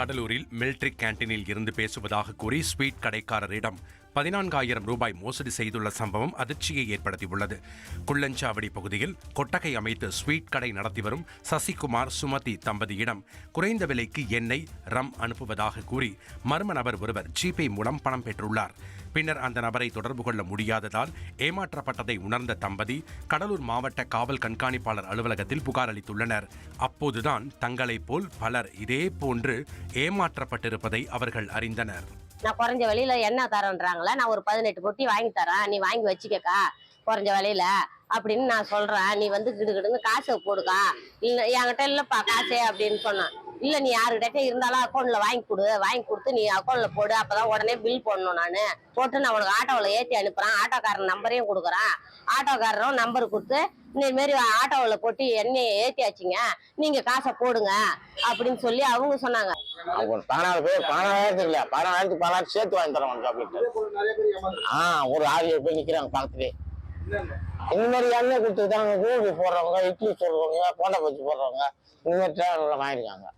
கடலூரில் மிலிட்ரி கேண்டீனில் இருந்து பேசுவதாக கூறி ஸ்வீட் கடைக்காரரிடம் 14,000 ரூபாய் மோசடி செய்துள்ள சம்பவம் அதிர்ச்சியை ஏற்படுத்தியுள்ளது. குள்ளஞ்சாவடி பகுதியில் கொட்டகை அமைத்து ஸ்வீட் கடை நடத்தி வரும் சசிகுமார் சுமதி தம்பதியிடம் குறைந்த விலைக்கு எண்ணெய், ரம் அனுப்புவதாக கூறி மர்ம நபர் ஒருவர் ஜிபே மூலம் பணம் பெற்றுள்ளார். பின்னர் அந்த நபரை தொடர்பு கொள்ள முடியாததால் ஏமாற்றப்பட்டதை உணர்ந்த தம்பதி கடலூர் மாவட்ட காவல் கண்காணிப்பாளர் அலுவலகத்தில் புகார் அளித்துள்ளனர். அப்போதுதான் தங்களைப் போல் பலர் இதே போன்று ஏமாற்றப்பட்டிருப்பதை அவர்கள் அறிந்தனர். நான் குறைஞ்ச விலையில என்ன தரேன்றாங்களா, நான் ஒரு 18 பொட்டி வாங்கி தரேன், நீ வாங்கி வச்சுக்கக்கா குறைஞ்ச விலையில அப்படின்னு நான் சொல்றேன். நீ வந்து கிடுகிடுன்னு காசை போடுக்கா, இல்லை என்கிட்ட இல்லப்பா காசே அப்படின்னு சொன்னான். இல்லை நீ யாருக்கிட்ட இருந்தாலும் அக்கௌண்ட்ல வாங்கி கொடுத்து நீ அக்கௌண்ட்ல போடு, அப்பதான் உடனே பில் போடணும். நான் போட்டு நான் உனக்கு ஆட்டோவில் ஏற்றி அனுப்புறேன், ஆட்டோக்காரன் நம்பரையும் கொடுக்குறேன், ஆட்டோக்காரரும் நம்பர் கொடுத்து இந்த மாரி ஆட்டோவில் போட்டு எண்ணெயை ஏற்றியாச்சுங்க, நீங்க காசை போடுங்க அப்படின்னு சொல்லி அவங்க சொன்னாங்க. 14 பேர் 14,000 இல்ல 14,000 சேர்த்து வாங்கி தரோம் அப்படின்ட்டு ஒரு 6-7 பேர் நிக்கிறாங்க பக்கத்துலேயே. இந்த மாதிரி எண்ணெய் கொடுத்துட்டாங்க, கூழி போடுறவங்க, இட்லி சொல்றவங்க, போண்டா பச்சி போடுறவங்க இந்த மாதிரி வாங்கிருக்காங்க.